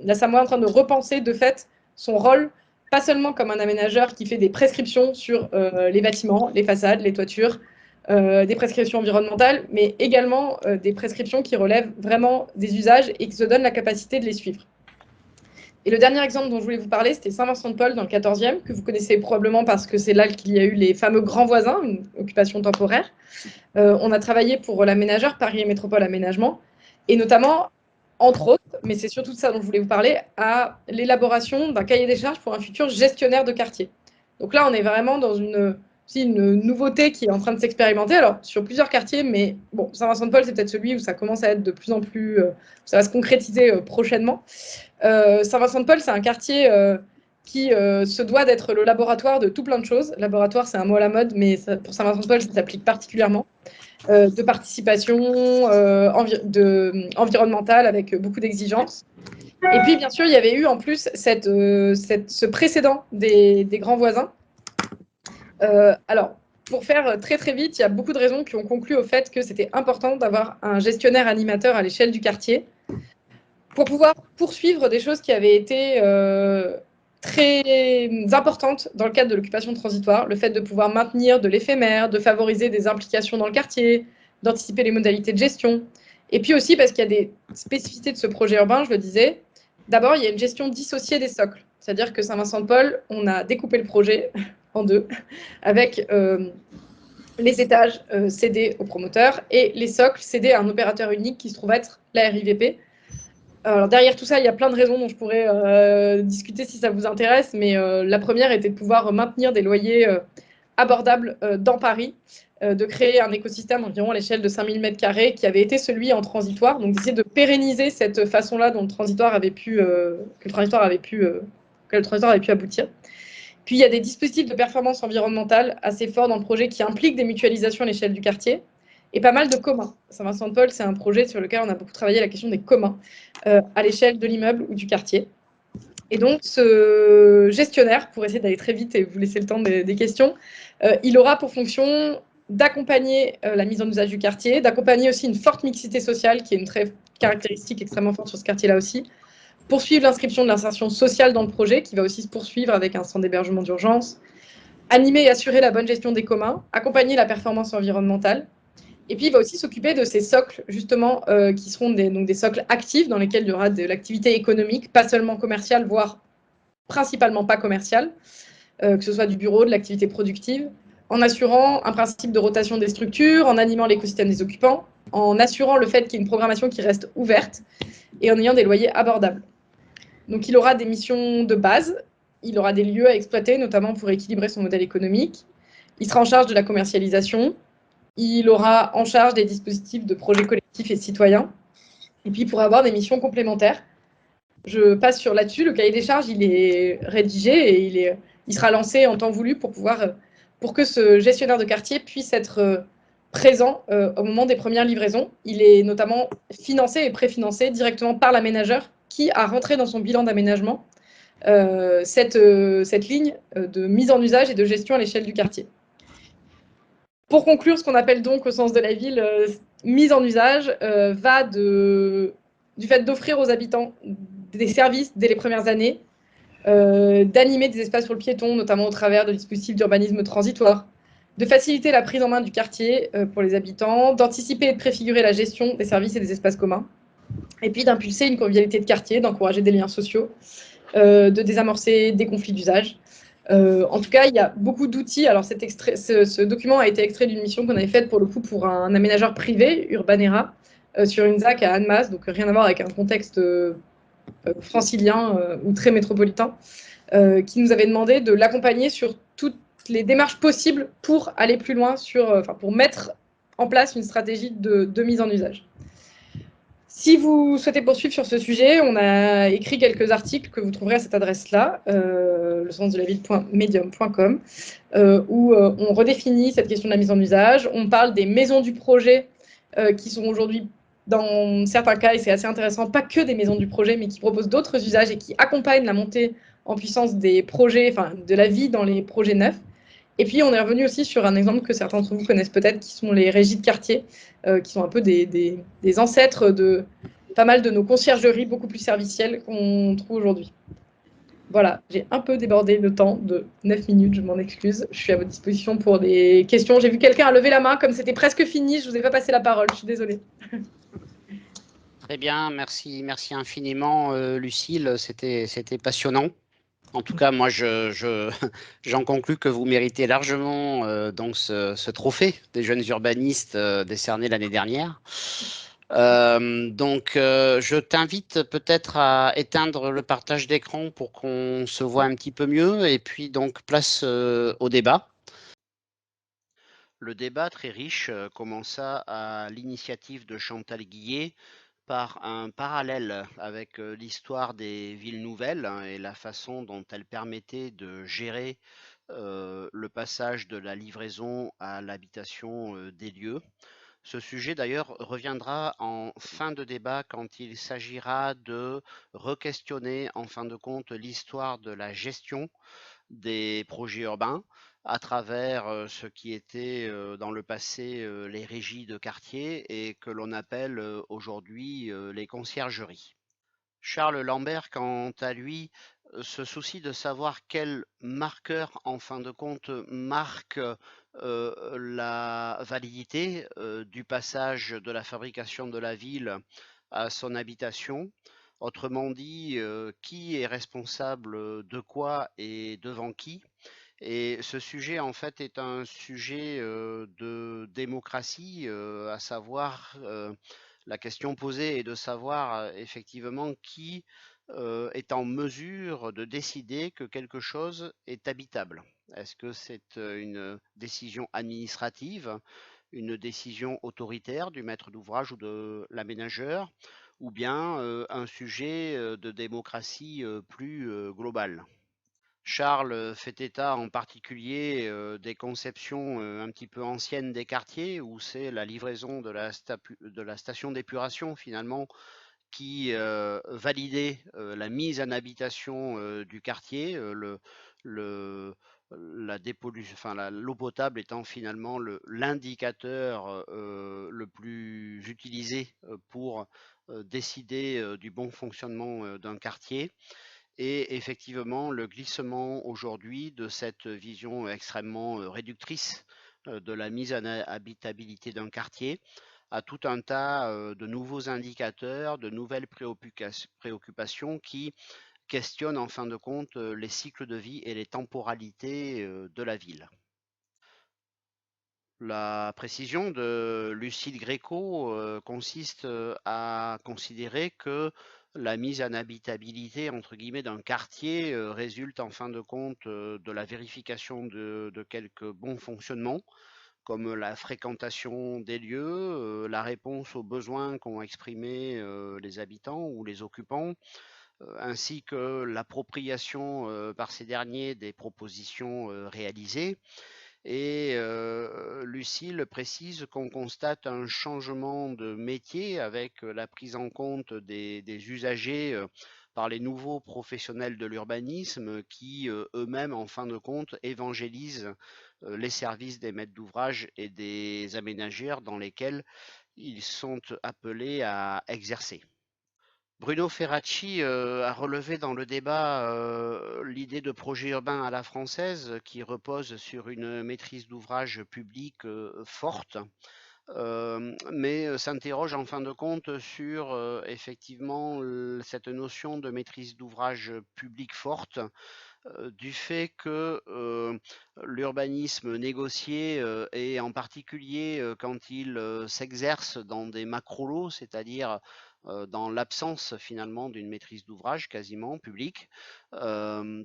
la Samoa est en train de repenser de fait son rôle, pas seulement comme un aménageur qui fait des prescriptions sur les bâtiments, les façades, les toitures, des prescriptions environnementales, mais également des prescriptions qui relèvent vraiment des usages et qui se donnent la capacité de les suivre. Et le dernier exemple dont je voulais vous parler, c'était Saint-Vincent-de-Paul dans le 14e, que vous connaissez probablement parce que c'est là qu'il y a eu les fameux grands voisins, une occupation temporaire. On a travaillé pour l'aménageur Paris Métropole Aménagement, et notamment, entre autres, mais c'est surtout de ça dont je voulais vous parler, à l'élaboration d'un cahier des charges pour un futur gestionnaire de quartier. Donc là, on est vraiment dans une nouveauté qui est en train de s'expérimenter, alors sur plusieurs quartiers, mais bon, Saint-Vincent-de-Paul, c'est peut-être celui où ça commence à être de plus en plus, ça va se concrétiser prochainement. Saint-Vincent-de-Paul, c'est un quartier qui se doit d'être le laboratoire de tout plein de choses. Laboratoire, c'est un mot à la mode, mais pour Saint-Vincent-de-Paul, ça s'applique particulièrement. De participation environnementale avec beaucoup d'exigences. Et puis, bien sûr, il y avait eu en plus ce précédent des grands voisins. Alors, pour faire très très vite, il y a beaucoup de raisons qui ont conclu au fait que c'était important d'avoir un gestionnaire animateur à l'échelle du quartier pour pouvoir poursuivre des choses qui avaient été très importantes dans le cadre de l'occupation transitoire, le fait de pouvoir maintenir de l'éphémère, de favoriser des implications dans le quartier, d'anticiper les modalités de gestion. Et puis aussi parce qu'il y a des spécificités de ce projet urbain, je le disais. D'abord, il y a une gestion dissociée des socles. C'est-à-dire que Saint-Vincent-de-Paul, on a découpé le projet en deux, avec les étages cédés aux promoteurs et les socles cédés à un opérateur unique qui se trouve être la RIVP. Alors derrière tout ça, il y a plein de raisons dont je pourrais discuter si ça vous intéresse, mais la première était de pouvoir maintenir des loyers abordables dans Paris, de créer un écosystème environ à l'échelle de 5000 m² qui avait été celui en transitoire, donc d'essayer de pérenniser cette façon-là dont le transitoire avait pu, que le transitoire avait pu aboutir. Puis il y a des dispositifs de performance environnementale assez forts dans le projet qui impliquent des mutualisations à l'échelle du quartier et pas mal de communs. Saint-Vincent-de-Paul, c'est un projet sur lequel on a beaucoup travaillé la question des communs à l'échelle de l'immeuble ou du quartier. Et donc, ce gestionnaire, pour essayer d'aller très vite et vous laisser le temps des questions, il aura pour fonction d'accompagner la mise en usage du quartier, d'accompagner aussi une forte mixité sociale, qui est une caractéristique extrêmement forte sur ce quartier-là aussi, poursuivre l'inscription de l'insertion sociale dans le projet, qui va aussi se poursuivre avec un centre d'hébergement d'urgence, animer et assurer la bonne gestion des communs, accompagner la performance environnementale. Et puis, il va aussi s'occuper de ces socles, justement, qui seront donc des socles actifs dans lesquels il y aura de l'activité économique, pas seulement commerciale, voire principalement pas commerciale, que ce soit du bureau, de l'activité productive, en assurant un principe de rotation des structures, en animant l'écosystème des occupants, en assurant le fait qu'il y ait une programmation qui reste ouverte et en ayant des loyers abordables. Donc, il aura des missions de base, il aura des lieux à exploiter, notamment pour équilibrer son modèle économique. Il sera en charge de la commercialisation. Il aura en charge des dispositifs de projets collectifs et citoyens. Et puis, il pourra avoir des missions complémentaires. Je passe sur là-dessus. Le cahier des charges, il est rédigé et il sera lancé en temps voulu pour que ce gestionnaire de quartier puisse être présent au moment des premières livraisons. Il est notamment financé et préfinancé directement par l'aménageur qui a rentré dans son bilan d'aménagement cette ligne de mise en usage et de gestion à l'échelle du quartier. Pour conclure, ce qu'on appelle donc au sens de la ville mise en usage va du fait d'offrir aux habitants des services dès les premières années, d'animer des espaces pour le piéton, notamment au travers de dispositifs d'urbanisme transitoire, de faciliter la prise en main du quartier pour les habitants, d'anticiper et de préfigurer la gestion des services et des espaces communs, et puis d'impulser une convivialité de quartier, d'encourager des liens sociaux, de désamorcer des conflits d'usage. En tout cas, il y a beaucoup d'outils. Alors, ce document a été extrait d'une mission qu'on avait faite pour le coup pour un aménageur privé, Urbanera, sur une ZAC à Annemasse, donc rien à voir avec un contexte francilien ou très métropolitain, qui nous avait demandé de l'accompagner sur toutes les démarches possibles pour aller plus loin, pour mettre en place une stratégie de mise en usage. Si vous souhaitez poursuivre sur ce sujet, on a écrit quelques articles que vous trouverez à cette adresse-là, le sens de la ville.medium.com, où on redéfinit cette question de la mise en usage. On parle des maisons du projet qui sont aujourd'hui, dans certains cas, et c'est assez intéressant, pas que des maisons du projet, mais qui proposent d'autres usages et qui accompagnent la montée en puissance des projets, enfin de la vie dans les projets neufs. Et puis, on est revenu aussi sur un exemple que certains d'entre vous connaissent peut-être, qui sont les régies de quartier, qui sont un peu des ancêtres de pas mal de nos conciergeries beaucoup plus servicielles qu'on trouve aujourd'hui. Voilà, j'ai un peu débordé le temps de 9 minutes, je m'en excuse. Je suis à votre disposition pour des questions. J'ai vu quelqu'un a levé la main, comme c'était presque fini, je ne vous ai pas passé la parole, je suis désolée. Très bien, merci infiniment, Lucille. C'était passionnant. En tout cas, moi, j'en conclus que vous méritez largement donc ce trophée des jeunes urbanistes décerné l'année dernière. Je t'invite peut-être à éteindre le partage d'écran pour qu'on se voit un petit peu mieux, et puis donc place au débat. Le débat très riche commença à l'initiative de Chantal Guillet par un parallèle avec l'histoire des villes nouvelles, hein, et la façon dont elles permettaient de gérer le passage de la livraison à l'habitation des lieux. Ce sujet d'ailleurs reviendra en fin de débat quand il s'agira de re-questionner en fin de compte l'histoire de la gestion des projets urbains à travers ce qui était dans le passé les régies de quartier et que l'on appelle aujourd'hui les conciergeries. Charles Lambert, quant à lui, se soucie de savoir quel marqueur, en fin de compte, marque la validité du passage de la fabrication de la ville à son habitation. Autrement dit, qui est responsable de quoi et devant qui? Et ce sujet, en fait, est un sujet de démocratie, à savoir, la question posée est de savoir effectivement qui est en mesure de décider que quelque chose est habitable. Est-ce que c'est une décision administrative, une décision autoritaire du maître d'ouvrage ou de l'aménageur, ou bien un sujet de démocratie plus globale? Charles fait état en particulier des conceptions un petit peu anciennes des quartiers, où c'est la livraison de la station d'épuration finalement qui validait la mise en habitation du quartier, la dépollution, enfin l'eau potable étant finalement l'indicateur le plus utilisé pour décider du bon fonctionnement d'un quartier. Et effectivement, le glissement aujourd'hui de cette vision extrêmement réductrice de la mise en habitabilité d'un quartier à tout un tas de nouveaux indicateurs, de nouvelles préoccupations qui questionnent en fin de compte les cycles de vie et les temporalités de la ville. La précision de Lucille Gréco consiste à considérer que la mise en habitabilité entre guillemets d'un quartier résulte en fin de compte de la vérification de quelques bons fonctionnements, comme la fréquentation des lieux, la réponse aux besoins qu'ont exprimés les habitants ou les occupants, ainsi que l'appropriation par ces derniers des propositions réalisées. Et Lucille précise qu'on constate un changement de métier avec la prise en compte des usagers par les nouveaux professionnels de l'urbanisme qui eux-mêmes, en fin de compte, évangélisent les services des maîtres d'ouvrage et des aménageurs dans lesquels ils sont appelés à exercer. Bruno Ferracci a relevé dans le débat l'idée de projet urbain à la française qui repose sur une maîtrise d'ouvrage publique forte, mais s'interroge en fin de compte sur effectivement cette notion de maîtrise d'ouvrage publique forte du fait que l'urbanisme négocié et en particulier quand il s'exerce dans des macro-lots, c'est-à-dire dans l'absence finalement d'une maîtrise d'ouvrage quasiment publique,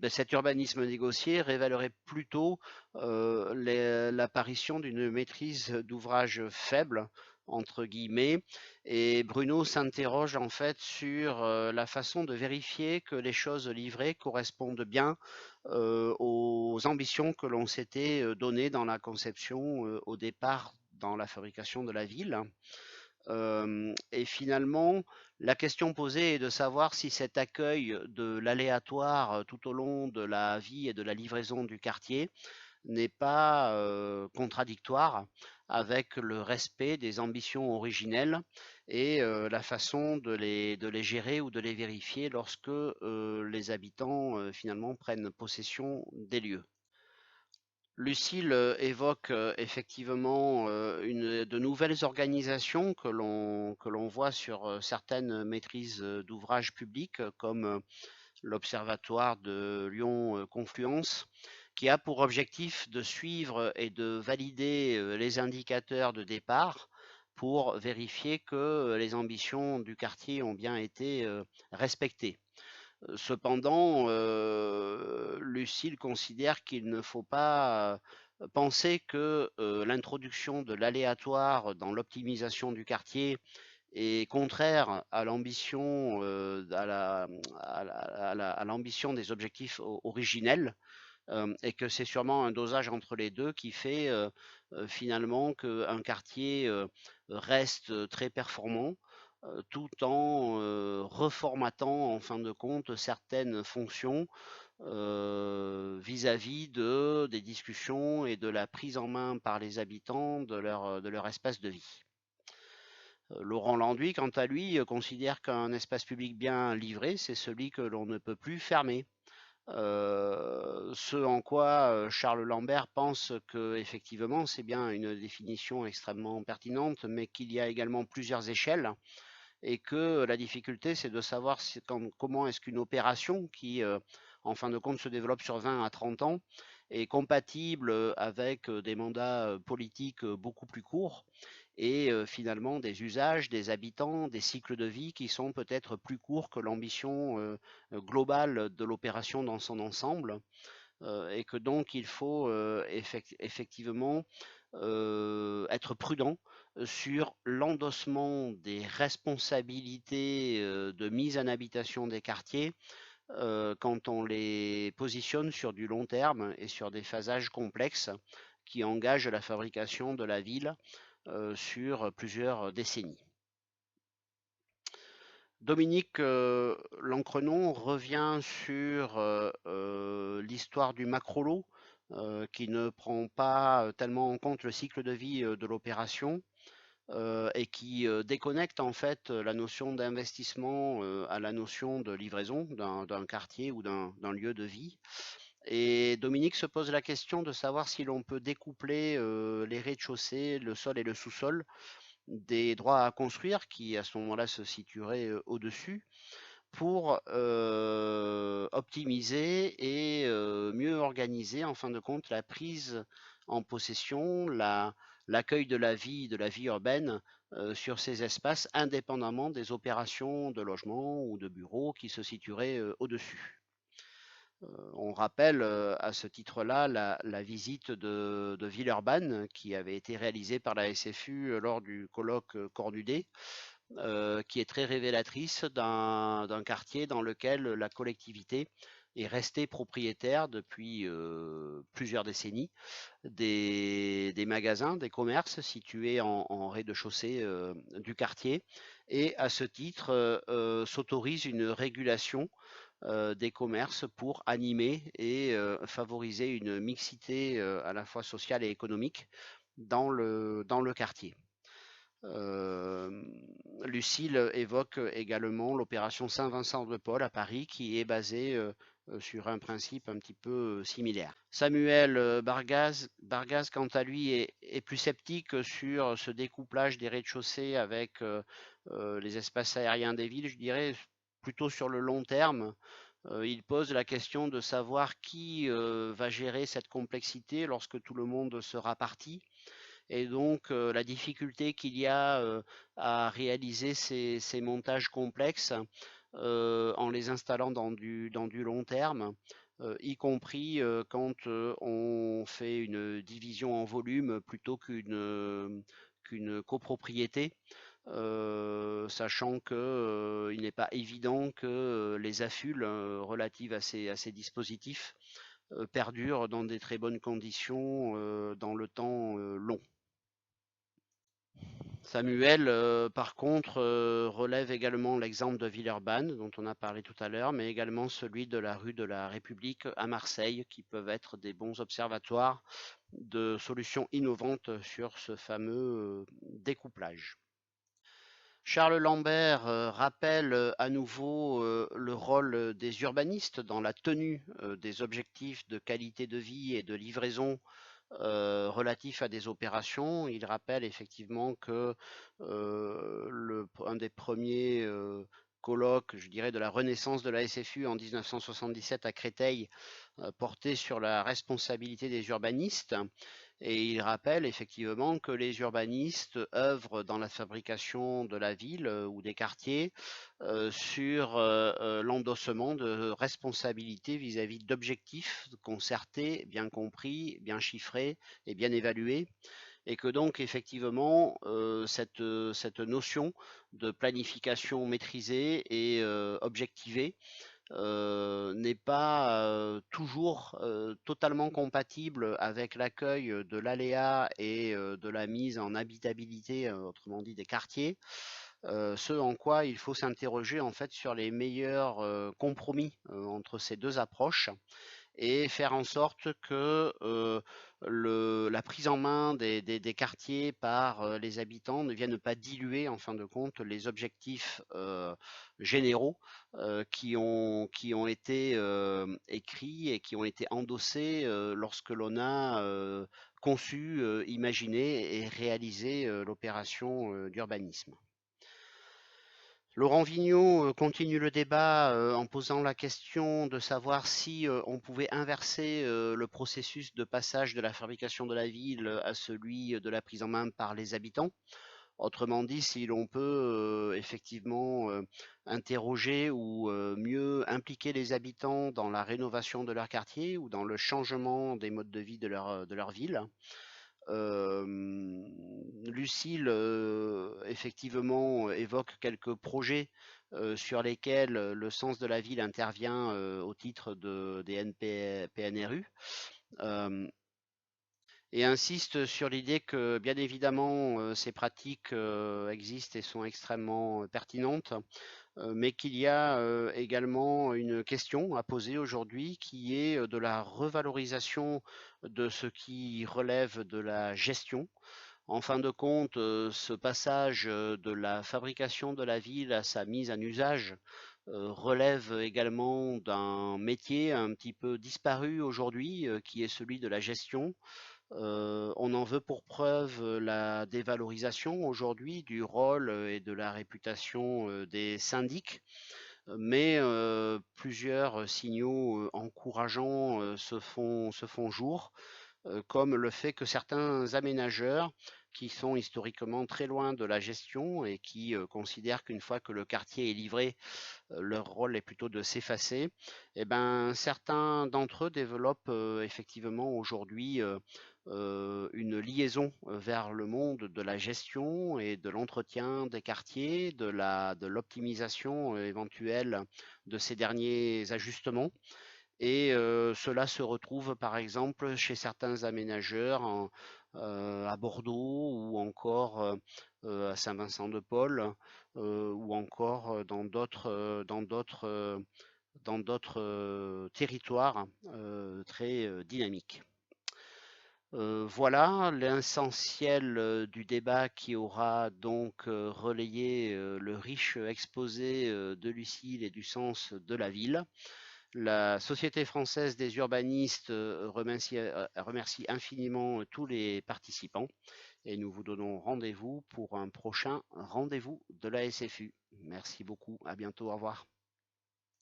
cet urbanisme négocié révélerait plutôt l'apparition d'une maîtrise d'ouvrage faible entre guillemets, et Bruno s'interroge en fait sur la façon de vérifier que les choses livrées correspondent bien aux ambitions que l'on s'était données dans la conception au départ dans la fabrication de la ville. Et finalement, la question posée est de savoir si cet accueil de l'aléatoire tout au long de la vie et de la livraison du quartier n'est pas contradictoire avec le respect des ambitions originelles et la façon de les gérer ou de les vérifier lorsque les habitants finalement prennent possession des lieux. Lucile évoque effectivement de nouvelles organisations que l'on voit sur certaines maîtrises d'ouvrages publics, comme l'Observatoire de Lyon Confluence, qui a pour objectif de suivre et de valider les indicateurs de départ pour vérifier que les ambitions du quartier ont bien été respectées. Cependant, Lucile considère qu'il ne faut pas penser que l'introduction de l'aléatoire dans l'optimisation du quartier est contraire à l'ambition des objectifs originels, et que c'est sûrement un dosage entre les deux qui fait finalement qu'un quartier reste très performant tout en reformatant en fin de compte certaines fonctions vis-à-vis des discussions et de la prise en main par les habitants de leur espace de vie. Laurent Landuy, quant à lui, considère qu'un espace public bien livré, c'est celui que l'on ne peut plus fermer. Ce en quoi Charles Lambert pense que effectivement c'est bien une définition extrêmement pertinente, mais qu'il y a également plusieurs échelles et que la difficulté c'est de savoir comment est-ce qu'une opération qui en fin de compte se développe sur 20 à 30 ans est compatible avec des mandats politiques beaucoup plus courts et finalement des usages, des habitants, des cycles de vie qui sont peut-être plus courts que l'ambition globale de l'opération dans son ensemble, et que donc il faut effectivement être prudent sur l'endossement des responsabilités de mise en habitation des quartiers quand on les positionne sur du long terme et sur des phasages complexes qui engagent la fabrication de la ville sur plusieurs décennies. Dominique Lancrenon revient sur l'histoire du macrolot qui ne prend pas tellement en compte le cycle de vie de l'opération et qui déconnecte en fait la notion d'investissement à la notion de livraison d'un quartier ou d'un lieu de vie. Et Dominique se pose la question de savoir si l'on peut découpler les rez-de-chaussée, le sol et le sous-sol des droits à construire qui à ce moment-là se situeraient au-dessus pour optimiser et mieux organiser en fin de compte la prise en possession, l'accueil de la vie urbaine sur ces espaces indépendamment des opérations de logement ou de bureaux qui se situeraient au-dessus. On rappelle à ce titre-là la visite de Villeurbanne qui avait été réalisée par la SFU lors du colloque Cornudet, qui est très révélatrice d'un quartier dans lequel la collectivité est restée propriétaire depuis plusieurs décennies des magasins, des commerces situés en rez-de-chaussée du quartier et à ce titre s'autorise une régulation des commerces pour animer et favoriser une mixité à la fois sociale et économique dans le quartier. Lucile évoque également l'opération Saint-Vincent-de-Paul à Paris qui est basée sur un principe un petit peu similaire. Samuel Bargaz, quant à lui, est plus sceptique sur ce découplage des rez-de-chaussée avec les espaces aériens des villes, je dirais plutôt sur le long terme. Il pose la question de savoir qui va gérer cette complexité lorsque tout le monde sera parti. Et donc la difficulté qu'il y a à réaliser ces montages complexes en les installant dans du long terme, y compris quand on fait une division en volume plutôt qu'une copropriété, sachant qu'il n'est pas évident que les affules relatives à ces dispositifs perdurent dans des très bonnes conditions dans le temps long. Samuel, par contre, relève également l'exemple de Villeurbanne, dont on a parlé tout à l'heure, mais également celui de la rue de la République à Marseille, qui peuvent être des bons observatoires de solutions innovantes sur ce fameux découplage. Charles Lambert rappelle à nouveau le rôle des urbanistes dans la tenue des objectifs de qualité de vie et de livraison relatifs à des opérations. Il rappelle effectivement que un des premiers colloques, je dirais, de la renaissance de la SFU en 1977 à Créteil portait sur la responsabilité des urbanistes. Et il rappelle effectivement que les urbanistes œuvrent dans la fabrication de la ville ou des quartiers sur l'endossement de responsabilités vis-à-vis d'objectifs concertés, bien compris, bien chiffrés et bien évalués. Et que donc effectivement cette notion de planification maîtrisée et objectivée n'est pas toujours totalement compatible avec l'accueil de l'aléa et de la mise en habitabilité, autrement dit des quartiers, ce en quoi il faut s'interroger en fait sur les meilleurs compromis entre ces deux approches et faire en sorte que la prise en main des quartiers par les habitants ne vienne pas diluer en fin de compte les objectifs généraux qui ont été écrits et qui ont été endossés lorsque l'on a conçu, imaginé et réalisé l'opération d'urbanisme. Laurent Vigneault continue le débat en posant la question de savoir si on pouvait inverser le processus de passage de la fabrication de la ville à celui de la prise en main par les habitants. Autrement dit, si l'on peut effectivement interroger ou mieux impliquer les habitants dans la rénovation de leur quartier ou dans le changement des modes de vie de leur ville. Lucile effectivement évoque quelques projets sur lesquels le sens de la ville intervient au titre des PNRU et insiste sur l'idée que bien évidemment ces pratiques existent et sont extrêmement pertinentes, mais qu'il y a également une question à poser aujourd'hui qui est de la revalorisation de ce qui relève de la gestion. En fin de compte, ce passage de la fabrication de la ville à sa mise en usage relève également d'un métier un petit peu disparu aujourd'hui, qui est celui de la gestion. On en veut pour preuve la dévalorisation aujourd'hui du rôle et de la réputation des syndics, mais plusieurs signaux encourageants se font jour, comme le fait que certains aménageurs qui sont historiquement très loin de la gestion et qui considèrent qu'une fois que le quartier est livré, leur rôle est plutôt de s'effacer, et ben, certains d'entre eux développent effectivement aujourd'hui une liaison vers le monde de la gestion et de l'entretien des quartiers, de l'optimisation éventuelle de ces derniers ajustements. Et cela se retrouve par exemple chez certains aménageurs à Bordeaux ou encore à Saint-Vincent-de-Paul ou encore dans d'autres territoires très dynamiques. Voilà l'essentiel du débat qui aura donc relayé le riche exposé de Lucile et du sens de la ville. La Société française des urbanistes remercie infiniment tous les participants et nous vous donnons rendez-vous pour un prochain rendez-vous de la SFU. Merci beaucoup, à bientôt, au revoir.